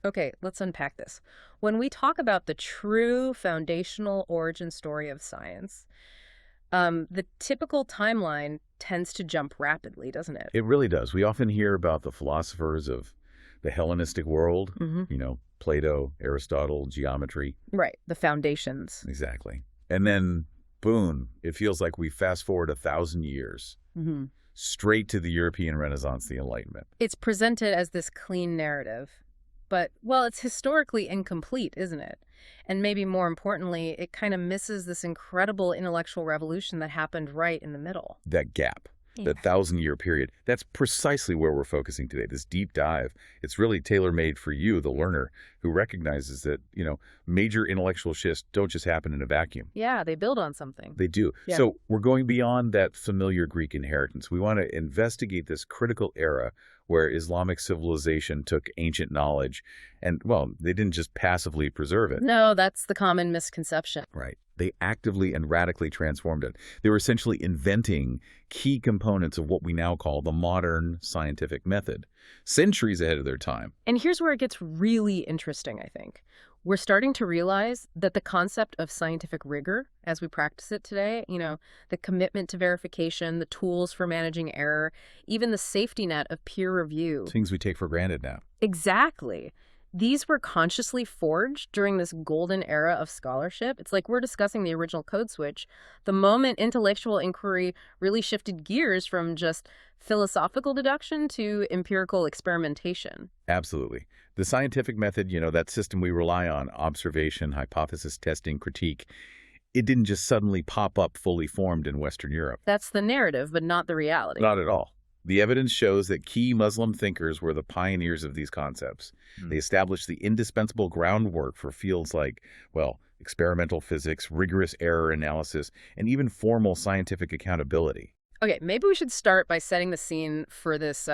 Okay, let's unpack this. When we talk about the true foundational origin story of science, the typical timeline tends to jump rapidly, doesn't it? It really does. We often hear about the philosophers of the Hellenistic world, Hmm. Plato, Aristotle, geometry. Right, the foundations. Exactly. And then, boom, it feels like we fast forward 1,000 years Hmm. straight to the European Renaissance, the Enlightenment. It's presented as this clean narrative, but, well, it's historically incomplete, isn't it? And maybe more importantly, it kind of misses this incredible intellectual revolution that happened right in the middle. That gap, Yeah. that 1,000-year period, that's precisely where we're focusing today, this deep dive. It's really tailor-made for you, the learner, who recognizes that, major intellectual shifts don't just happen in a vacuum. Yeah, they build on something. They do. Yeah. So we're going beyond that familiar Greek inheritance. We want to investigate this critical era where Islamic civilization took ancient knowledge and, well, they didn't just passively preserve it. No, that's the common misconception. Right. They actively and radically transformed it. They were essentially inventing key components of what we now call the modern scientific method, centuries ahead of their time. And here's where it gets really interesting, I think. We're starting to realize that the concept of scientific rigor, as we practice it today, the commitment to verification, the tools for managing error, even the safety net of peer review. Things we take for granted now. Exactly. These were consciously forged during this golden era of scholarship. It's like we're discussing the original code switch, the moment intellectual inquiry really shifted gears from just philosophical deduction to empirical experimentation. Absolutely. The scientific method, that system we rely on, observation, hypothesis testing, critique, it didn't just suddenly pop up fully formed in Western Europe. That's the narrative, but not the reality. Not at all. The evidence shows that key Muslim thinkers were the pioneers of these concepts. They established the indispensable groundwork for fields like, well, experimental physics, rigorous error analysis, and even formal scientific accountability. Okay, maybe we should start by setting the scene for this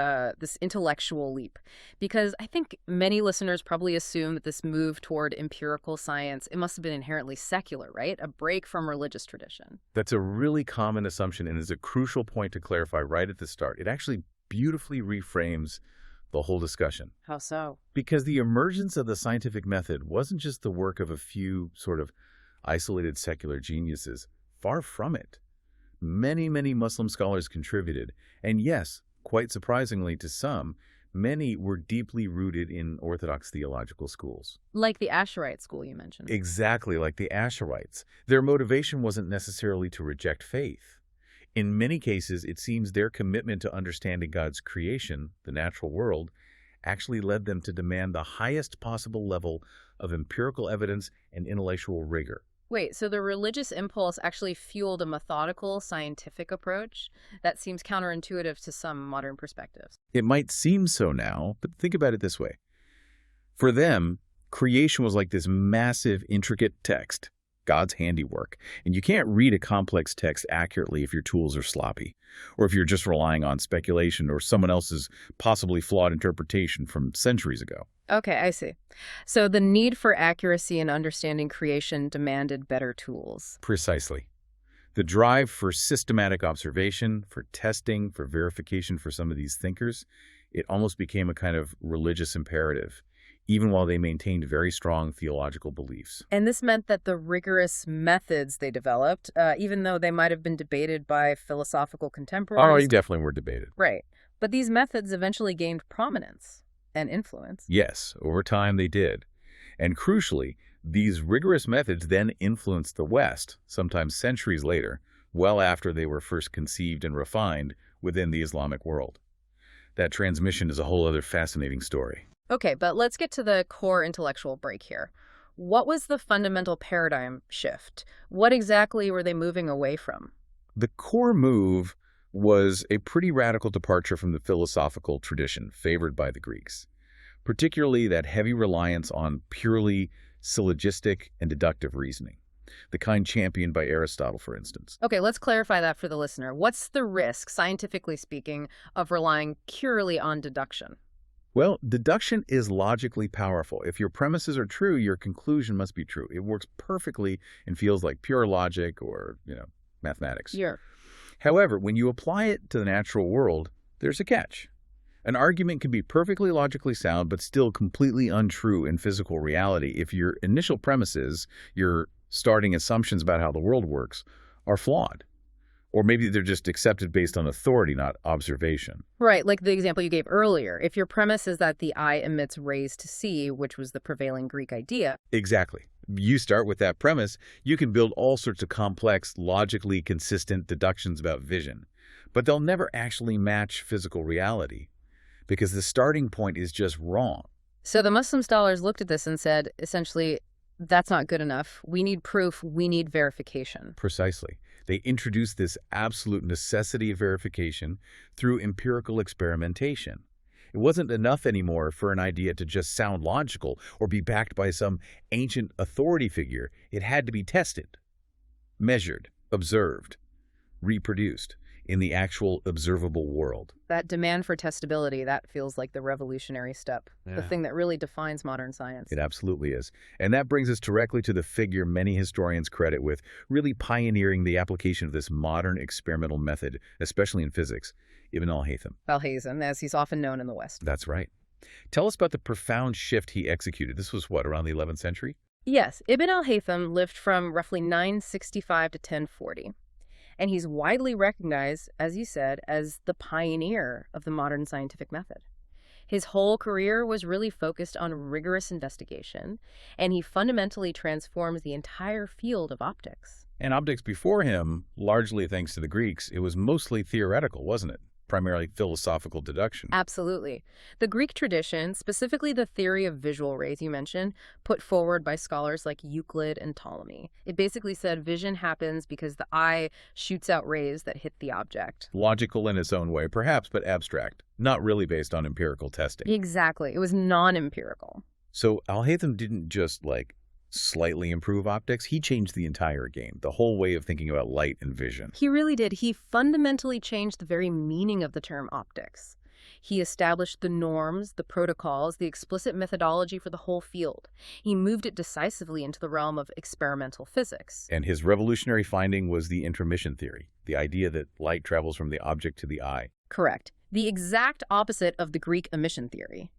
intellectual leap, because I think many listeners probably assume that this move toward empirical science, it must have been inherently secular, right? A break from religious tradition. That's a really common assumption and is a crucial point to clarify right at the start. It actually beautifully reframes the whole discussion. How so? Because the emergence of the scientific method wasn't just the work of a few sort of isolated secular geniuses. Far from it. Many, many Muslim scholars contributed, and yes, quite surprisingly to some, many were deeply rooted in Orthodox theological schools. Like the Asherite school you mentioned. Exactly like the Asherites. Their motivation wasn't necessarily to reject faith. In many cases, it seems their commitment to understanding God's creation, the natural world, actually led them to demand the highest possible level of empirical evidence and intellectual rigor. Wait, so the religious impulse actually fueled a methodical, scientific approach? That seems counterintuitive to some modern perspectives. It might seem so now, but think about it this way. For them, creation was like this massive, intricate text, God's handiwork. And you can't read a complex text accurately if your tools are sloppy, or if you're just relying on speculation or someone else's possibly flawed interpretation from centuries ago. Okay, I see. So the need for accuracy in understanding creation demanded better tools. Precisely. The drive for systematic observation, for testing, for verification for some of these thinkers, it almost became a kind of religious imperative, even while they maintained very strong theological beliefs. And this meant that the rigorous methods they developed, even though they might have been debated by philosophical contemporaries. Oh, you definitely were debated. Right. But these methods eventually gained prominence and influence. Yes, over time they did. And crucially, these rigorous methods then influenced the West, sometimes centuries later, well after they were first conceived and refined within the Islamic world. That transmission is a whole other fascinating story. Okay, but let's get to the core intellectual break here. What was the fundamental paradigm shift? What exactly were they moving away from? The core move was a pretty radical departure from the philosophical tradition favored by the Greeks, particularly that heavy reliance on purely syllogistic and deductive reasoning, the kind championed by Aristotle, for instance. Okay, let's clarify that for the listener. What's the risk, scientifically speaking, of relying purely on deduction? Well, deduction is logically powerful. If your premises are true, your conclusion must be true. It works perfectly in fields like pure logic or, mathematics. Yeah. However, when you apply it to the natural world, there's a catch. An argument can be perfectly logically sound, but still completely untrue in physical reality if your initial premises, your starting assumptions about how the world works, are flawed. Or maybe they're just accepted based on authority, not observation. Right, like the example you gave earlier. If your premise is that the eye emits rays to see, which was the prevailing Greek idea. Exactly. You start with that premise, you can build all sorts of complex, logically consistent deductions about vision. But they'll never actually match physical reality, because the starting point is just wrong. So the Muslim scholars looked at this and said, essentially, that's not good enough. We need proof. We need verification. Precisely. They introduced this absolute necessity of verification through empirical experimentation. It wasn't enough anymore for an idea to just sound logical or be backed by some ancient authority figure. It had to be tested, measured, observed, reproduced in the actual observable world. That demand for testability, that feels like the revolutionary step, the thing that really defines modern science. It absolutely is. And that brings us directly to the figure many historians credit with really pioneering the application of this modern experimental method, especially in physics, Ibn al-Haytham. Al-Haytham, as he's often known in the West. That's right. Tell us about the profound shift he executed. This was what, around the 11th century? Yes, Ibn al-Haytham lived from roughly 965 to 1040. And he's widely recognized, as you said, as the pioneer of the modern scientific method. His whole career was really focused on rigorous investigation, and he fundamentally transformed the entire field of optics. And optics before him, largely thanks to the Greeks, it was mostly theoretical, wasn't it? Primarily philosophical deduction. Absolutely. The Greek tradition, specifically the theory of visual rays you mentioned, put forward by scholars like Euclid and Ptolemy. It basically said vision happens because the eye shoots out rays that hit the object. Logical in its own way, perhaps, but abstract. Not really based on empirical testing. Exactly. It was non-empirical. So Al-Haytham didn't just, slightly improve optics. He changed the entire game, the whole way of thinking about light and vision. He really did. He fundamentally changed the very meaning of the term optics. He established the norms, the protocols, the explicit methodology for the whole field. He moved it decisively into the realm of experimental physics. And his revolutionary finding was the intromission theory, the idea that light travels from the object to the eye. Correct. The exact opposite of the Greek emission theory.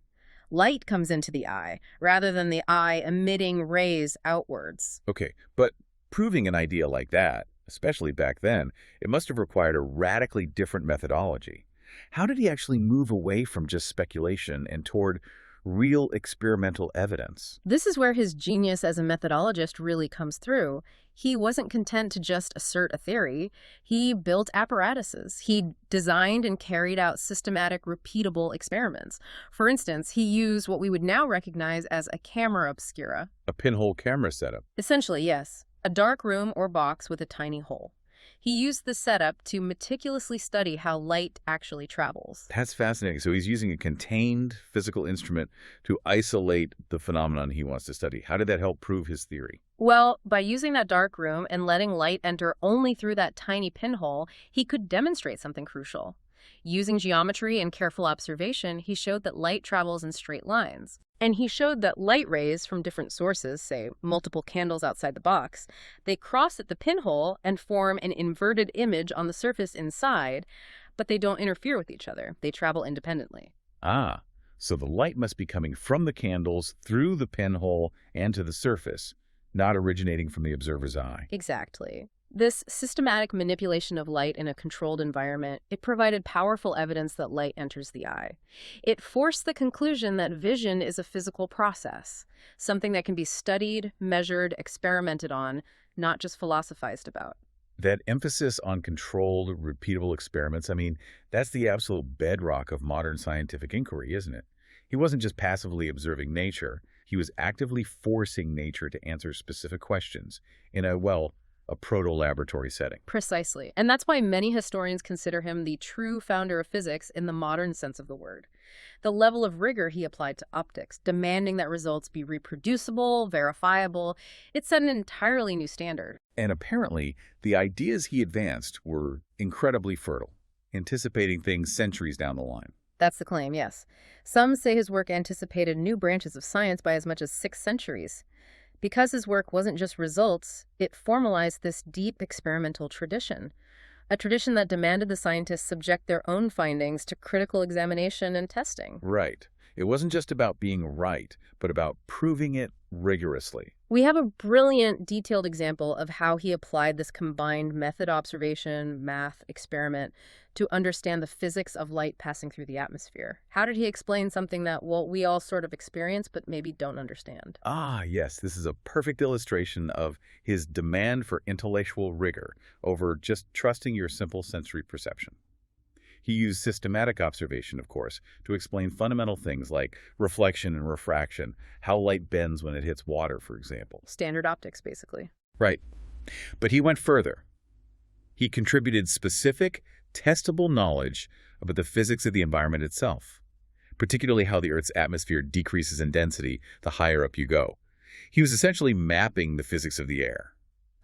Light comes into the eye, rather than the eye emitting rays outwards. Okay, but proving an idea like that, especially back then, it must have required a radically different methodology. How did he actually move away from just speculation and toward real experimental evidence? This is where his genius as a methodologist really comes through. He wasn't content to just assert a theory. He built apparatuses. He designed and carried out systematic, repeatable experiments. For instance, he used what we would now recognize as a camera obscura. A pinhole camera setup. Essentially, yes. A dark room or box with a tiny hole. He used the setup to meticulously study how light actually travels. That's fascinating. So he's using a contained physical instrument to isolate the phenomenon he wants to study. How did that help prove his theory? Well, by using that dark room and letting light enter only through that tiny pinhole, he could demonstrate something crucial. Using geometry and careful observation, he showed that light travels in straight lines. And he showed that light rays from different sources, say multiple candles outside the box, they cross at the pinhole and form an inverted image on the surface inside, but they don't interfere with each other. They travel independently. Ah, so the light must be coming from the candles through the pinhole and to the surface, not originating from the observer's eye. Exactly. This systematic manipulation of light in a controlled environment, it provided powerful evidence that light enters the eye. It forced the conclusion that vision is a physical process, something that can be studied, measured, experimented on, not just philosophized about. That emphasis on controlled, repeatable experiments, that's the absolute bedrock of modern scientific inquiry, isn't it? He wasn't just passively observing nature. He was actively forcing nature to answer specific questions in a proto-laboratory setting. Precisely. And that's why many historians consider him the true founder of physics in the modern sense of the word. The level of rigor he applied to optics, demanding that results be reproducible, verifiable, it set an entirely new standard. And apparently, the ideas he advanced were incredibly fertile, anticipating things centuries down the line. That's the claim, yes. Some say his work anticipated new branches of science by as much as 6 centuries. Because his work wasn't just results, it formalized this deep experimental tradition. a tradition that demanded the scientists subject their own findings to critical examination and testing. Right. It wasn't just about being right, but about proving it rigorously. We have a brilliant, detailed example of how he applied this combined method observation, math, experiment to understand the physics of light passing through the atmosphere. How did he explain something that, well, we all sort of experience but maybe don't understand? Ah, yes, this is a perfect illustration of his demand for intellectual rigor over just trusting your simple sensory perception. He used systematic observation, of course, to explain fundamental things like reflection and refraction, how light bends when it hits water, for example. Standard optics, basically. Right. But he went further. He contributed specific, testable knowledge about the physics of the environment itself, particularly how the Earth's atmosphere decreases in density the higher up you go. He was essentially mapping the physics of the air.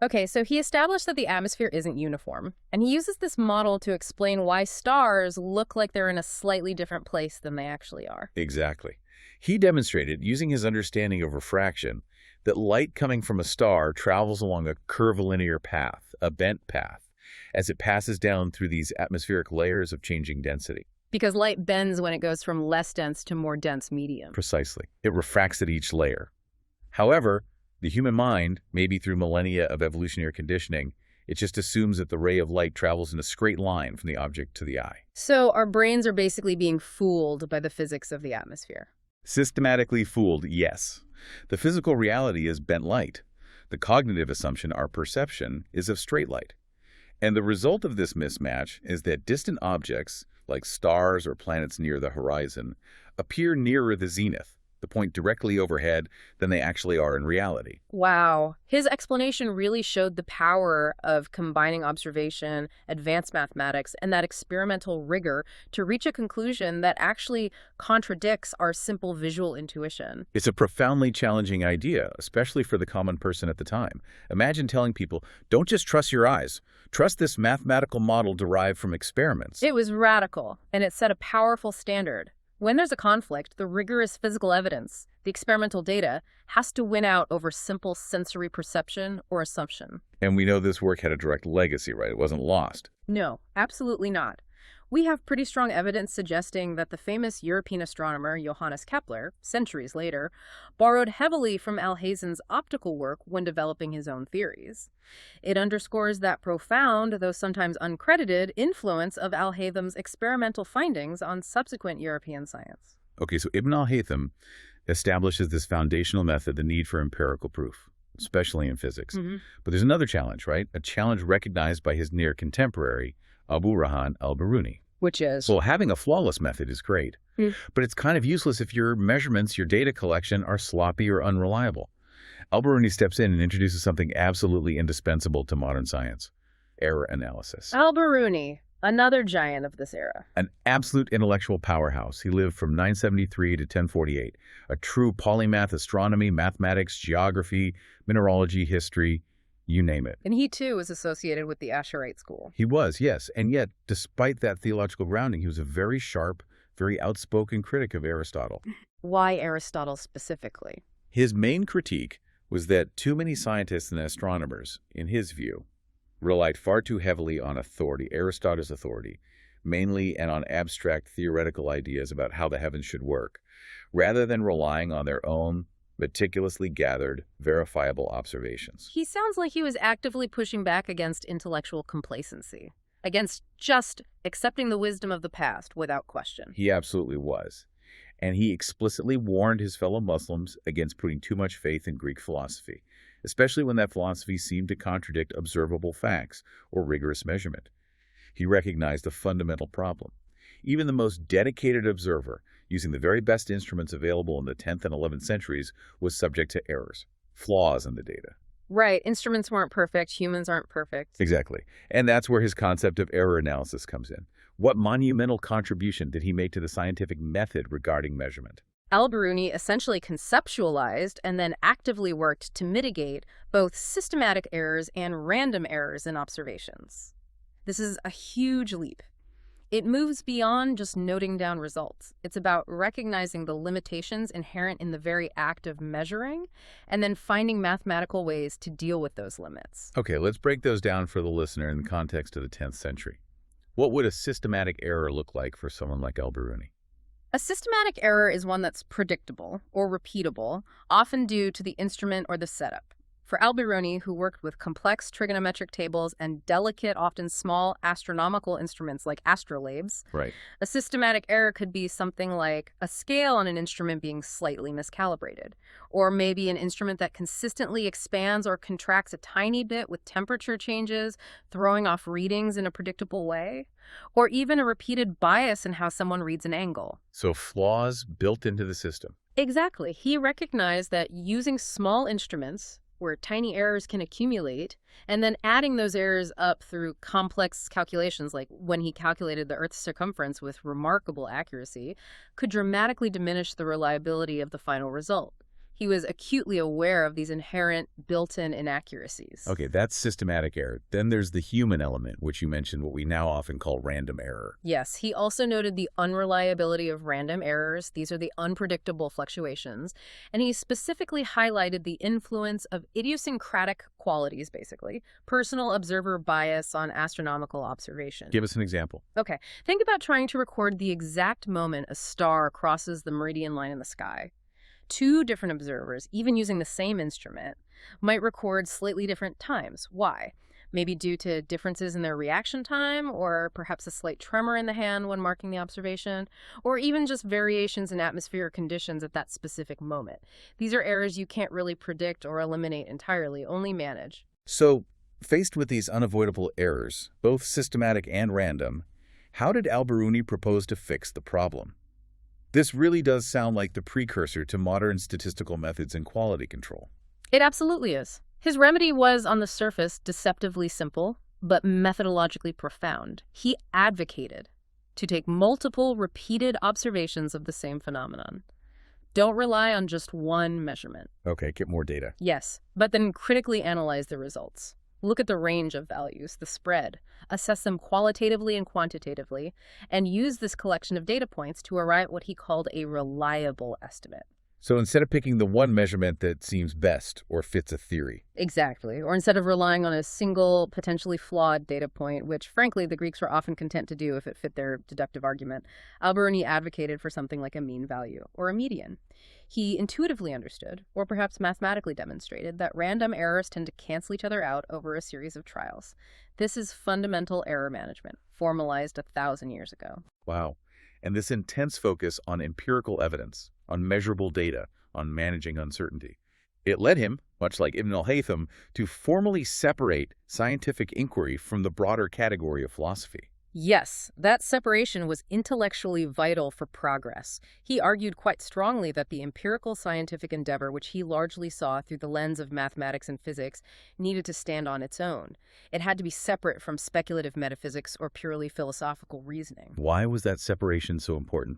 Okay, so he established that the atmosphere isn't uniform, and he uses this model to explain why stars look like they're in a slightly different place than they actually are. Exactly. He demonstrated, using his understanding of refraction, that light coming from a star travels along a curvilinear path, a bent path, as it passes down through these atmospheric layers of changing density. Because light bends when it goes from less dense to more dense medium. Precisely. It refracts at each layer. However, the human mind, maybe through millennia of evolutionary conditioning, it just assumes that the ray of light travels in a straight line from the object to the eye. So our brains are basically being fooled by the physics of the atmosphere. Systematically fooled, yes. The physical reality is bent light. The cognitive assumption, our perception, is of straight light. And the result of this mismatch is that distant objects, like stars or planets near the horizon, appear nearer the zenith, the point directly overhead, than they actually are in reality. Wow. His explanation really showed the power of combining observation, advanced mathematics, and that experimental rigor to reach a conclusion that actually contradicts our simple visual intuition. It's a profoundly challenging idea, especially for the common person at the time. Imagine telling people, don't just trust your eyes. Trust this mathematical model derived from experiments. It was radical, and it set a powerful standard. When there's a conflict, the rigorous physical evidence, the experimental data, has to win out over simple sensory perception or assumption. And we know this work had a direct legacy, right? It wasn't lost. No, absolutely not. We have pretty strong evidence suggesting that the famous European astronomer Johannes Kepler, centuries later, borrowed heavily from Alhazen's optical work when developing his own theories. It underscores that profound, though sometimes uncredited, influence of Al-Haytham's experimental findings on subsequent European science. Okay, so Ibn al-Haytham establishes this foundational method, the need for empirical proof, especially in physics. But there's another challenge, right? A challenge recognized by his near contemporary, Abu Rahan al-Biruni. Which is? Well, having a flawless method is great, but it's kind of useless if your measurements, your data collection are sloppy or unreliable. Al-Biruni steps in and introduces something absolutely indispensable to modern science: error analysis. Al-Biruni, another giant of this era. An absolute intellectual powerhouse. He lived from 973 to 1048. A true polymath: astronomy, mathematics, geography, mineralogy, history, you name it. And he, too, was associated with the Asherite school. He was, yes. And yet, despite that theological grounding, he was a very sharp, very outspoken critic of Aristotle. Why Aristotle specifically? His main critique was that too many scientists and astronomers, in his view, relied far too heavily on authority, Aristotle's authority, mainly and on abstract theoretical ideas about how the heavens should work, rather than relying on their own meticulously gathered, verifiable observations. He sounds like he was actively pushing back against intellectual complacency, against just accepting the wisdom of the past without question. He absolutely was. And he explicitly warned his fellow Muslims against putting too much faith in Greek philosophy, especially when that philosophy seemed to contradict observable facts or rigorous measurement. He recognized a fundamental problem. Even the most dedicated observer, using the very best instruments available in the 10th and 11th centuries, was subject to errors, flaws in the data. Right. Instruments weren't perfect. Humans aren't perfect. Exactly. And that's where his concept of error analysis comes in. What monumental contribution did he make to the scientific method regarding measurement? Al-Biruni essentially conceptualized and then actively worked to mitigate both systematic errors and random errors in observations. This is a huge leap. It moves beyond just noting down results. It's about recognizing the limitations inherent in the very act of measuring and then finding mathematical ways to deal with those limits. Okay, let's break those down for the listener in the context of the 10th century. What would a systematic error look like for someone like Al-Biruni? A systematic error is one that's predictable or repeatable, often due to the instrument or the setup. For Al-Biruni, who worked with complex trigonometric tables and delicate, often small astronomical instruments like astrolabes, Right. a systematic error could be something like a scale on an instrument being slightly miscalibrated, or maybe an instrument that consistently expands or contracts a tiny bit with temperature changes, throwing off readings in a predictable way, or even a repeated bias in how someone reads an angle. So flaws built into the system. Exactly. He recognized that using small instruments where tiny errors can accumulate, and then adding those errors up through complex calculations, like when he calculated the Earth's circumference with remarkable accuracy, could dramatically diminish the reliability of the final result. He was acutely aware of these inherent built-in inaccuracies. Okay, that's systematic error. Then there's the human element, which you mentioned, what we now often call random error. Yes, he also noted the unreliability of random errors. These are the unpredictable fluctuations. And he specifically highlighted the influence of idiosyncratic qualities, basically, personal observer bias on astronomical observation. Give us an example. Okay, think about trying to record the exact moment a star crosses the meridian line in the sky. Two different observers, even using the same instrument, might record slightly different times. Why? Maybe due to differences in their reaction time, or perhaps a slight tremor in the hand when marking the observation, or even just variations in atmospheric conditions at that specific moment. These are errors you can't really predict or eliminate entirely, only manage. So, faced with these unavoidable errors, both systematic and random, how did Al-Biruni propose to fix the problem? This really does sound like the precursor to modern statistical methods and quality control. It absolutely is. His remedy was, on the surface, deceptively simple, but methodologically profound. He advocated to take multiple, repeated observations of the same phenomenon. Don't rely on just one measurement. Okay, get more data. Yes, but then critically analyze the results. Look at the range of values, the spread, assess them qualitatively and quantitatively, and use this collection of data points to arrive at what he called a reliable estimate. So instead of picking the one measurement that seems best or fits a theory. Exactly. Or instead of relying on a single, potentially flawed data point, which frankly the Greeks were often content to do if it fit their deductive argument, Al-Biruni advocated for something like a mean value or a median. He intuitively understood, or perhaps mathematically demonstrated, that random errors tend to cancel each other out over a series of trials. This is fundamental error management, formalized 1,000 years ago. Wow. And this intense focus on empirical evidence, on measurable data, on managing uncertainty. It led him, much like Ibn al-Haytham, to formally separate scientific inquiry from the broader category of philosophy. Yes, that separation was intellectually vital for progress. He argued quite strongly that the empirical scientific endeavor, which he largely saw through the lens of mathematics and physics, needed to stand on its own. It had to be separate from speculative metaphysics or purely philosophical reasoning. Why was that separation so important?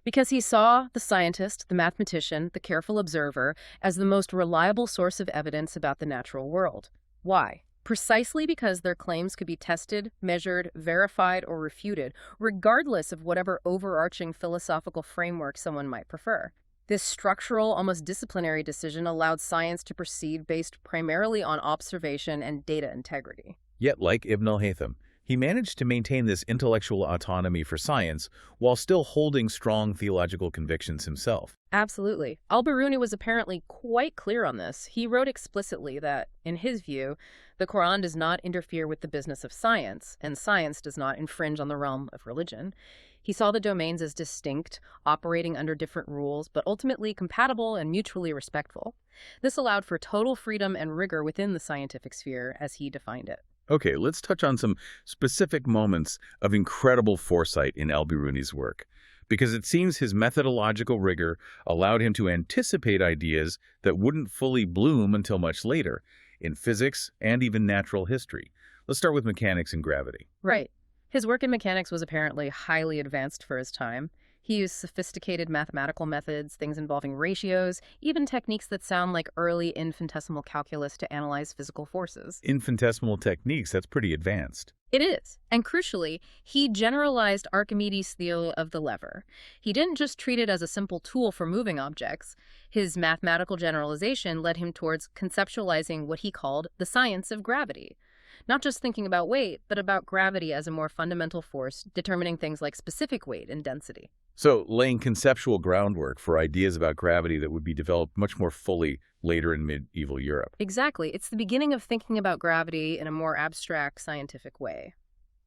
Because he saw the scientist, the mathematician, the careful observer, as the most reliable source of evidence about the natural world. Why? Precisely because their claims could be tested, measured, verified, or refuted, regardless of whatever overarching philosophical framework someone might prefer. This structural, almost disciplinary decision allowed science to proceed based primarily on observation and data integrity. Yet, like Ibn al-Haytham, he managed to maintain this intellectual autonomy for science while still holding strong theological convictions himself. Absolutely. Al-Biruni was apparently quite clear on this. He wrote explicitly that, in his view, the Quran does not interfere with the business of science, and science does not infringe on the realm of religion. He saw the domains as distinct, operating under different rules, but ultimately compatible and mutually respectful. This allowed for total freedom and rigor within the scientific sphere, as he defined it. Okay, let's touch on some specific moments of incredible foresight in Al-Biruni's work, because it seems his methodological rigor allowed him to anticipate ideas that wouldn't fully bloom until much later, in physics and even natural history. Let's start with mechanics and gravity. Right. His work in mechanics was apparently highly advanced for his time. He used sophisticated mathematical methods, things involving ratios, even techniques that sound like early infinitesimal calculus to analyze physical forces. Infinitesimal techniques, that's pretty advanced. It is. And crucially, he generalized Archimedes' theory of the lever. He didn't just treat it as a simple tool for moving objects. His mathematical generalization led him towards conceptualizing what he called the science of gravity. Not just thinking about weight, but about gravity as a more fundamental force determining things like specific weight and density. So, laying conceptual groundwork for ideas about gravity that would be developed much more fully later in medieval Europe. Exactly. It's the beginning of thinking about gravity in a more abstract, scientific way.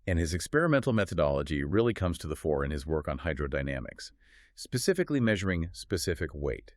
And his experimental methodology really comes to the fore in his work on hydrodynamics, specifically measuring specific weight.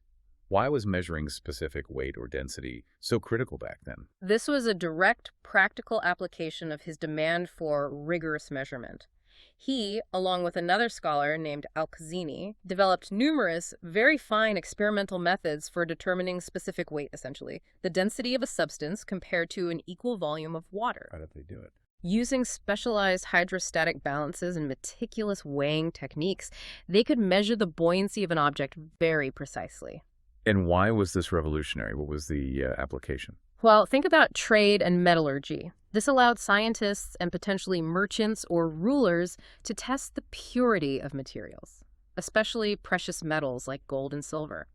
Why was measuring specific weight or density so critical back then? This was a direct, practical application of his demand for rigorous measurement. He, along with another scholar named Alcazini, developed numerous, very fine experimental methods for determining specific weight, essentially, the density of a substance compared to an equal volume of water. How did they do it? Using specialized hydrostatic balances and meticulous weighing techniques, they could measure the buoyancy of an object very precisely. And why was this revolutionary? What was the application? Well, think about trade and metallurgy. This allowed scientists and potentially merchants or rulers to test the purity of materials, especially precious metals like gold and silver.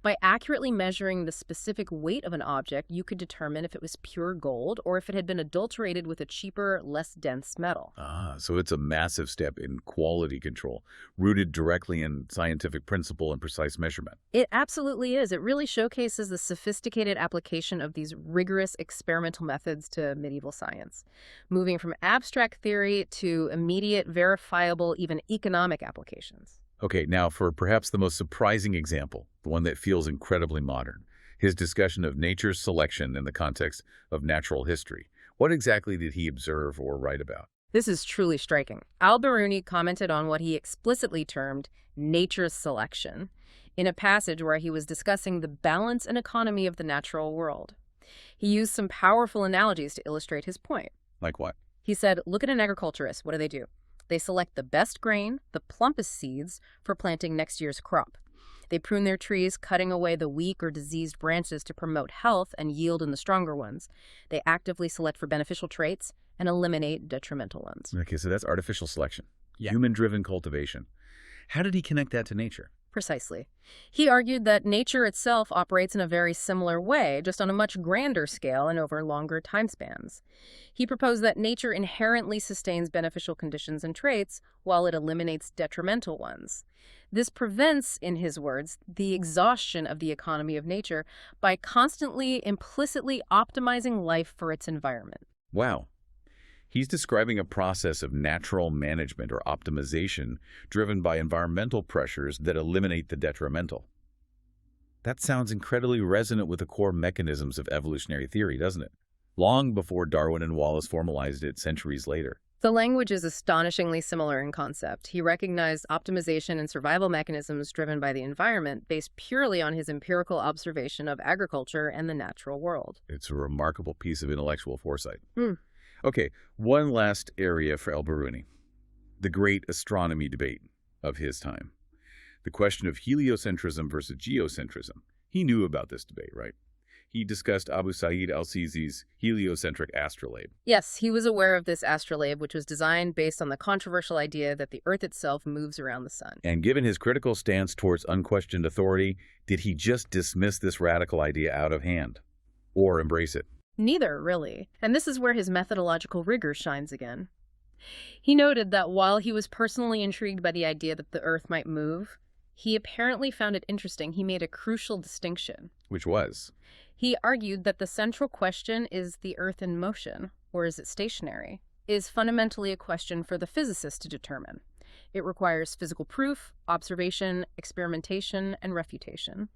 By accurately measuring the specific weight of an object, you could determine if it was pure gold or if it had been adulterated with a cheaper, less dense metal. So it's a massive step in quality control, rooted directly in scientific principle and precise measurement. It absolutely is. It really showcases the sophisticated application of these rigorous experimental methods to medieval science, moving from abstract theory to immediate, verifiable, even economic applications. Okay, now for perhaps the most surprising example, the one that feels incredibly modern, his discussion of nature's selection in the context of natural history. What exactly did he observe or write about? This is truly striking. Al-Biruni commented on what he explicitly termed nature's selection in a passage where he was discussing the balance and economy of the natural world. He used some powerful analogies to illustrate his point. Like what? He said, look at an agriculturist. What do? They select the best grain, the plumpest seeds, for planting next year's crop. They prune their trees, cutting away the weak or diseased branches to promote health and yield in the stronger ones. They actively select for beneficial traits and eliminate detrimental ones. Okay, so that's artificial selection, Yeah. human-driven cultivation. How did he connect that to nature? Precisely. He argued that nature itself operates in a very similar way, just on a much grander scale and over longer time spans. He proposed that nature inherently sustains beneficial conditions and traits, while it eliminates detrimental ones. This prevents, in his words, the exhaustion of the economy of nature by constantly, implicitly optimizing life for its environment. Wow. He's describing a process of natural management or optimization driven by environmental pressures that eliminate the detrimental. That sounds incredibly resonant with the core mechanisms of evolutionary theory, doesn't it? Long before Darwin and Wallace formalized it centuries later. The language is astonishingly similar in concept. He recognized optimization and survival mechanisms driven by the environment based purely on his empirical observation of agriculture and the natural world. It's a remarkable piece of intellectual foresight. Hmm. Okay, one last area for Al-Biruni, the great astronomy debate of his time. The question of heliocentrism versus geocentrism. He knew about this debate, right? He discussed Abu Sa'id al-Sizi's heliocentric astrolabe. Yes, he was aware of this astrolabe, which was designed based on the controversial idea that the Earth itself moves around the sun. And given his critical stance towards unquestioned authority, did he just dismiss this radical idea out of hand? Or embrace it? Neither, really. And this is where his methodological rigor shines again. He noted that while he was personally intrigued by the idea that the Earth might move, he apparently found it interesting. He made a crucial distinction. Which was? He argued that the central question is the Earth in motion, or is it stationary, is fundamentally a question for the physicist to determine. It requires physical proof, observation, experimentation, and refutation.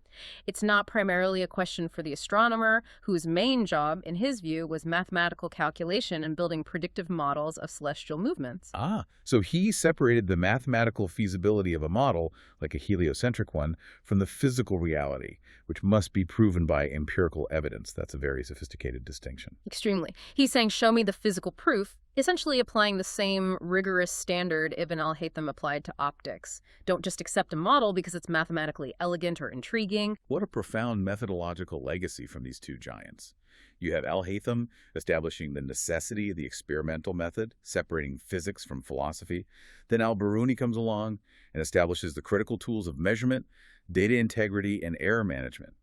It's not primarily a question for the astronomer, whose main job, in his view, was mathematical calculation and building predictive models of celestial movements. So he separated the mathematical feasibility of a model, like a heliocentric one, from the physical reality, which must be proven by empirical evidence. That's a very sophisticated distinction. Extremely. He's saying, show me the physical proof. Essentially applying the same rigorous standard Ibn al-Haytham applied to optics. Don't just accept a model because it's mathematically elegant or intriguing. What a profound methodological legacy from these two giants. You have al-Haytham establishing the necessity of the experimental method, separating physics from philosophy. Then al-Biruni comes along and establishes the critical tools of measurement, data integrity, and error management.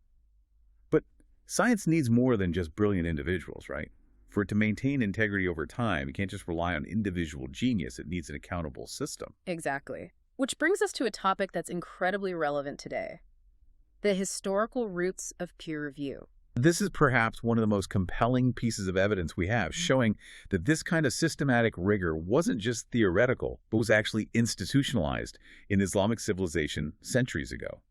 But science needs more than just brilliant individuals, right? For it to maintain integrity over time, you can't just rely on individual genius. It needs an accountable system. Exactly. Which brings us to a topic that's incredibly relevant today: the historical roots of peer review. This is perhaps one of the most compelling pieces of evidence we have, showing that this kind of systematic rigor wasn't just theoretical, but was actually institutionalized in Islamic civilization centuries ago.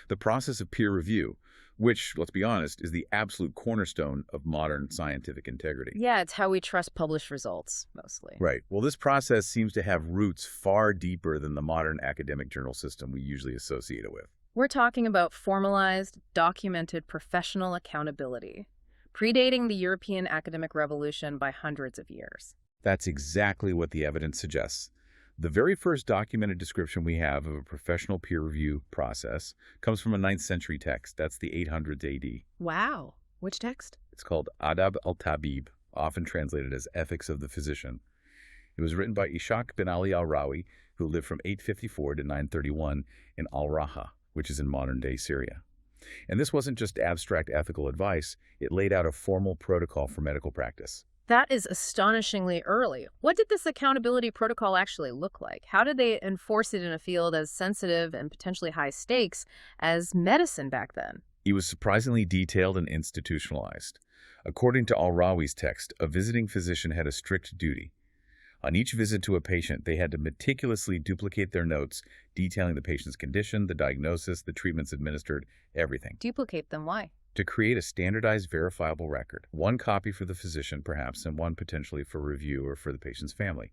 The process of peer review, which, let's be honest, is the absolute cornerstone of modern scientific integrity. Yeah, it's how we trust published results, mostly. Right. Well, this process seems to have roots far deeper than the modern academic journal system we usually associate it with. We're talking about formalized, documented professional accountability, predating the European academic revolution by hundreds of years. That's exactly what the evidence suggests. The very first documented description we have of a professional peer review process comes from a 9th century text. That's the 800s AD. Wow. Which text? It's called Adab al-Tabib, often translated as Ethics of the Physician. It was written by Ishaq bin Ali al-Rawi, who lived from 854 to 931 in al-Raha, which is in modern-day Syria. And this wasn't just abstract ethical advice. It laid out a formal protocol for medical practice. That is astonishingly early. What did this accountability protocol actually look like? How did they enforce it in a field as sensitive and potentially high stakes as medicine back then? It was surprisingly detailed and institutionalized. According to al-Rawi's text, a visiting physician had a strict duty. On each visit to a patient, they had to meticulously duplicate their notes, detailing the patient's condition, the diagnosis, the treatments administered, everything. Duplicate them, why? To create a standardized, verifiable record. One copy for the physician, perhaps, and one potentially for review or for the patient's family.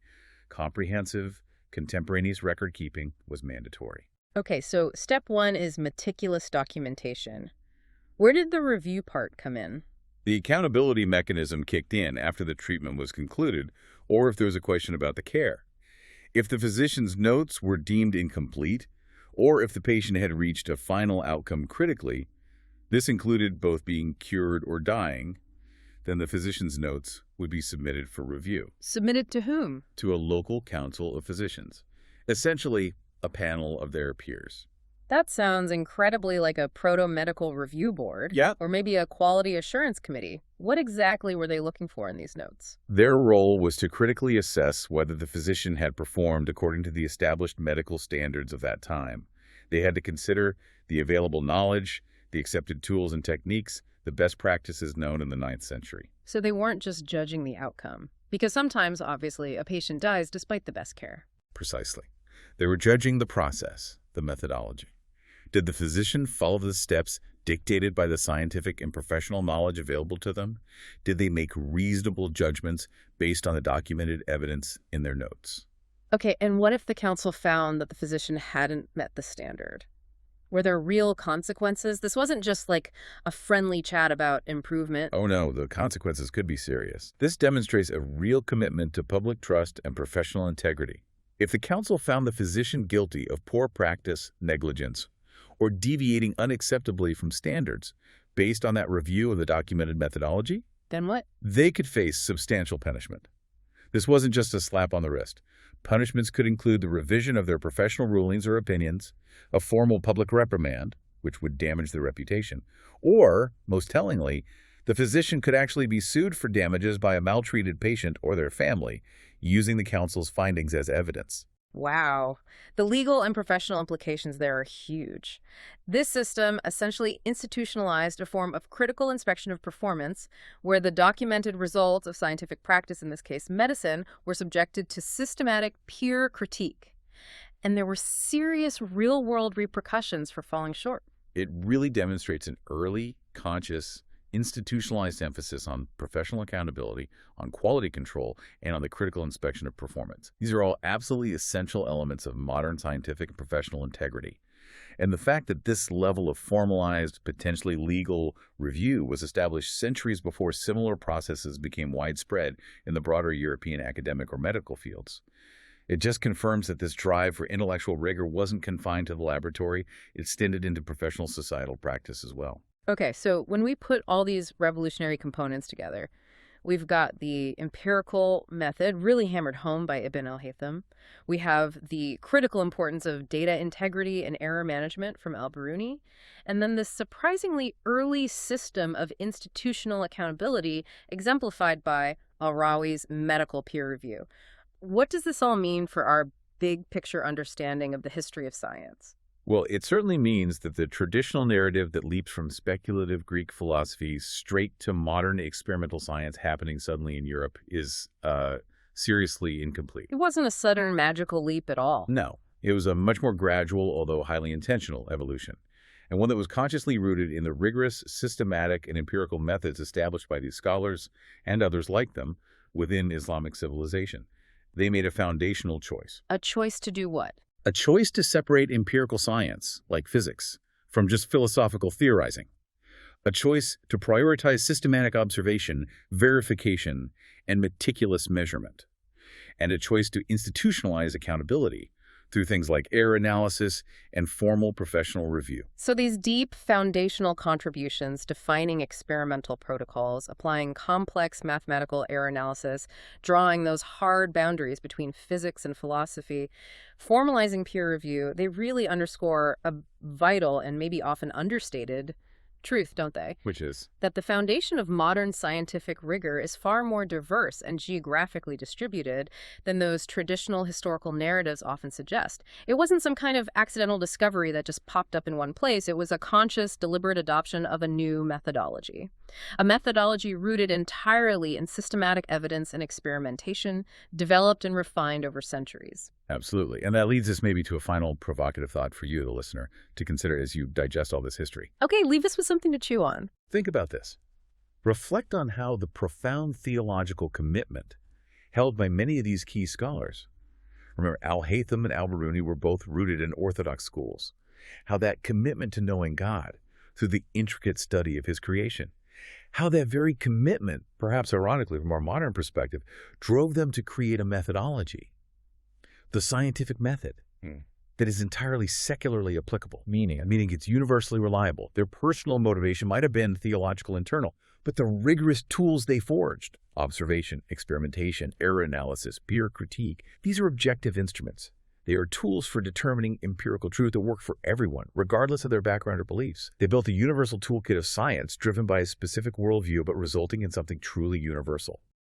Comprehensive, contemporaneous record keeping was mandatory. Okay, so step one is meticulous documentation. Where did the review part come in? The accountability mechanism kicked in after the treatment was concluded, or if there was a question about the care. If the physician's notes were deemed incomplete, or if the patient had reached a final outcome critically, this included both being cured or dying, then the physician's notes would be submitted for review. Submitted to whom? To a local council of physicians, essentially a panel of their peers. That sounds incredibly like a proto-medical review board. Yeah. Or maybe a quality assurance committee. What exactly were they looking for in these notes? Their role was to critically assess whether the physician had performed according to the established medical standards of that time. They had to consider the available knowledge, the accepted tools and techniques, the best practices known in the 9th century. So they weren't just judging the outcome. Because sometimes, obviously, a patient dies despite the best care. Precisely. They were judging the process, the methodology. Did the physician follow the steps dictated by the scientific and professional knowledge available to them? Did they make reasonable judgments based on the documented evidence in their notes? Okay, and what if the council found that the physician hadn't met the standard? Were there real consequences? This wasn't just like a friendly chat about improvement. Oh no, the consequences could be serious. This demonstrates a real commitment to public trust and professional integrity. If the council found the physician guilty of poor practice, negligence, or deviating unacceptably from standards based on that review of the documented methodology, then what? They could face substantial punishment. This wasn't just a slap on the wrist. Punishments could include the revision of their professional rulings or opinions, a formal public reprimand, which would damage their reputation, or, most tellingly, the physician could actually be sued for damages by a maltreated patient or their family, using the council's findings as evidence. Wow. The legal and professional implications there are huge. This system essentially institutionalized a form of critical inspection of performance where the documented results of scientific practice, in this case medicine, were subjected to systematic peer critique. And there were serious real-world repercussions for falling short. It really demonstrates an early, conscious, institutionalized emphasis on professional accountability, on quality control, and on the critical inspection of performance. These are all absolutely essential elements of modern scientific and professional integrity. And the fact that this level of formalized, potentially legal review was established centuries before similar processes became widespread in the broader European academic or medical fields. It just confirms that this drive for intellectual rigor wasn't confined to the laboratory, it extended into professional societal practice as well. Okay, so when we put all these revolutionary components together, we've got the empirical method, really hammered home by Ibn al-Haytham. We have the critical importance of data integrity and error management from al-Biruni. And then this surprisingly early system of institutional accountability exemplified by al-Rawi's medical peer review. What does this all mean for our big picture understanding of the history of science? Well, it certainly means that the traditional narrative that leaps from speculative Greek philosophy straight to modern experimental science happening suddenly in Europe is seriously incomplete. It wasn't a sudden magical leap at all. No, it was a much more gradual, although highly intentional evolution, and one that was consciously rooted in the rigorous, systematic, and empirical methods established by these scholars and others like them within Islamic civilization. They made a foundational choice. A choice to do what? A choice to separate empirical science, like physics, from just philosophical theorizing. A choice to prioritize systematic observation, verification, and meticulous measurement. And a choice to institutionalize accountability through things like error analysis and formal professional review. So these deep foundational contributions, defining experimental protocols, applying complex mathematical error analysis, drawing those hard boundaries between physics and philosophy, formalizing peer review, they really underscore a vital and maybe often understated truth, don't they? Which is? That the foundation of modern scientific rigor is far more diverse and geographically distributed than those traditional historical narratives often suggest. It wasn't some kind of accidental discovery that just popped up in one place. It was a conscious, deliberate adoption of a new methodology. A methodology rooted entirely in systematic evidence and experimentation, developed and refined over centuries. Absolutely. And that leads us maybe to a final provocative thought for you, the listener, to consider as you digest all this history. Okay, leave us with something to chew on. Think about this. Reflect on how the profound theological commitment held by many of these key scholars. Remember, al-Haytham and al-Biruni were both rooted in Orthodox schools. How that commitment to knowing God through the intricate study of his creation. How that very commitment, perhaps ironically from our modern perspective, drove them to create a methodology. The scientific method that is entirely secularly applicable, meaning it's universally reliable. Their personal motivation might have been theological internal, but the rigorous tools they forged, observation, experimentation, error analysis, peer critique, these are objective instruments. They are tools for determining empirical truth that work for everyone, regardless of their background or beliefs. They built a universal toolkit of science driven by a specific worldview, but resulting in something truly universal.